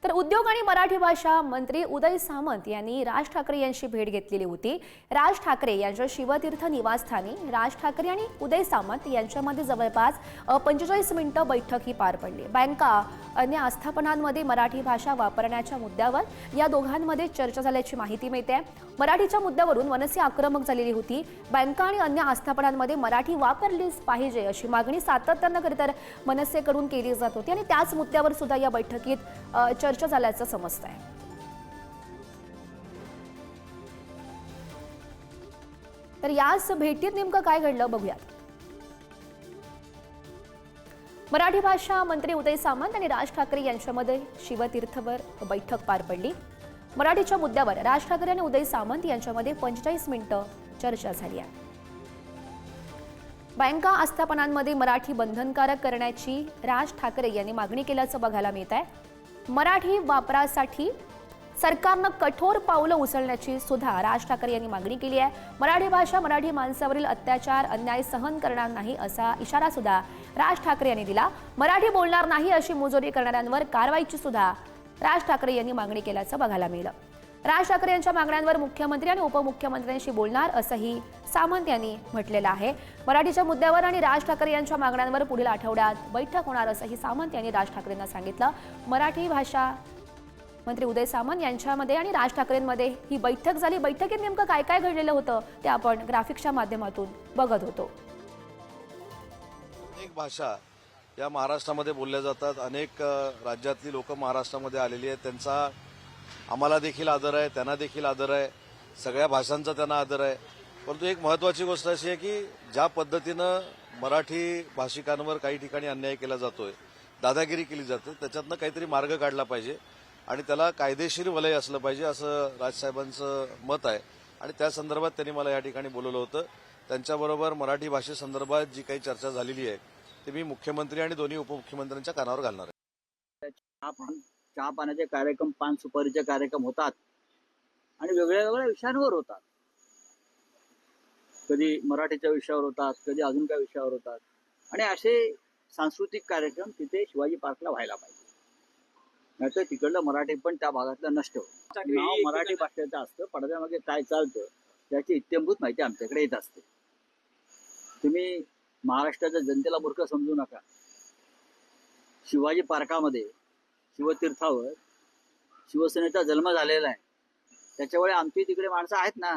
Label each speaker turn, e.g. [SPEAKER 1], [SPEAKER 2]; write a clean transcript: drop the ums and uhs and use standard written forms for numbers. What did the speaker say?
[SPEAKER 1] तर उद्योग आणि मराठी भाषा मंत्री उदय सामंत यांनी राज ठाकरे यांची भेट घेतलेली होती। राज ठाकरे यांच्या शिवतीर्थ निवासस्थानी राज ठाकरे आणि उदय सामंत यांच्यामध्ये जवळपास 45 मिनिटं बैठक ही पार पडली। बँका अन्य आस्थापनांमध्ये मराठी भाषा वापरण्याच्या मुद्द्यावर या दोघांमध्ये चर्चा झाल्याची माहिती मिळते। मराठीच्या मुद्द्यावरून मनसे आक्रमक झालेली होती। बँका आणि अन्य आस्थापनांमध्ये मराठी वापरलीच पाहिजे अशी मागणी सातत्यानं खरंतर मनसेकडून केली जात होती आणि त्याच मुद्द्यावर सुद्धा या बैठकीत चर्चा झाल्याचं समजतंय। तर याच भेटीत नेमकं काय घडलं बघूयात। मराठी भाषा मंत्री उदय सामंत आणि राज ठाकरे यांच्यामध्ये शिवतीर्थवर बैठक पार पडली। मराठीच्या मुद्द्यावर राज ठाकरे आणि उदय सामंत यांच्यामध्ये 45 मिनिटं चर्चा झाली आहे। बँका आस्थापनांमध्ये मराठी बंधनकारक करण्याची राज ठाकरे यांनी मागणी केल्याचं बघायला मिळत आहे। मराठी वापरासाठी सरकारनं कठोर पावलं उचलण्याची सुद्धा राज ठाकरे यांनी मागणी केली आहे। मराठी भाषा मराठी माणसावरील अत्याचार अन्याय सहन करणार नाही असा इशारा सुद्धा राज ठाकरे यांनी दिला। मराठी बोलणार नाही अशी मुजोरी करणाऱ्यांवर कारवाईची सुद्धा राज ठाकरे यांनी मागणी केल्याचं बघायला मिळालं। राज ठाकरे यांच्या मागण्यांवर मुख्यमंत्री आणि उपमुख्यमंत्र्यांशी बोलणार असंही सामंत यांनी म्हटलेलं आहे। मराठीच्या मुद्द्यावर आणि राज ठाकरे यांच्या मागण्यांवर पुढील आठवड्यात बैठक होणार असंही सामंत यांनी राज ठाकरेंना सांगितलं। मराठी भाषा मंत्री उदय सामंत यांच्यामध्ये आणि राज ठाकरेंमध्ये ही बैठक झाली। बैठकीत नेमकं काय काय घडलेलं होतं ते आपण ग्राफिक्सच्या माध्यमातून बघत होतो।
[SPEAKER 2] अनेक भाषा या महाराष्ट्रामध्ये बोलल्या जातात। अनेक राज्यातली लोक महाराष्ट्रामध्ये आलेली आहेत। त्यांचा आम्हाला देखील आदर आहे, त्यांना देखील आदर आहे, सगळ्या भाषांचा त्यांना आदर आहे। परंतु एक महत्त्वाची गोष्ट अशी आहे की ज्या पद्धतीनं मराठी भाषिकांवर काही ठिकाणी अन्याय केला जातोय, दादागिरी केली जाते, त्याच्यातनं काहीतरी मार्ग काढला पाहिजे आणि त्याला कायदेशीर वलय असलं पाहिजे असं राजसाहेबांचं मत आहे। आणि त्या संदर्भात त्यांनी मला या ठिकाणी बोलवलं होतं। त्यांच्याबरोबर मराठी भाषेसंदर्भात जी काही चर्चा झालेली आहे ती मी मुख्यमंत्री आणि दोन्ही उपमुख्यमंत्र्यांच्या कानावर घालणार आहे।
[SPEAKER 3] चहा पाण्याचे कार्यक्रम, पान सुपारीचे कार्यक्रम होतात आणि वेगळ्या वेगळ्या विषयांवर होतात। कधी मराठीच्या विषयावर होतात, कधी अजून काही विषयावर होतात आणि असे सांस्कृतिक कार्यक्रम तिथे शिवाजी पार्कला व्हायला पाहिजे। नाहीतर तिकडलं मराठी पण त्या भागातलं नष्ट होतं। नाव मराठी भाषेचं असतं, पडद्यामागे काय चालतं त्याची इत्यंभूत माहिती आमच्याकडे येत असते। तुम्ही महाराष्ट्राच्या जनतेला मूर्ख समजू नका। शिवाजी पार्कामध्ये शिवतीर्थावर शिवसेनेचा जन्म झालेला आहे, त्याच्यामुळे आमची तिकडे माणसं आहेत ना।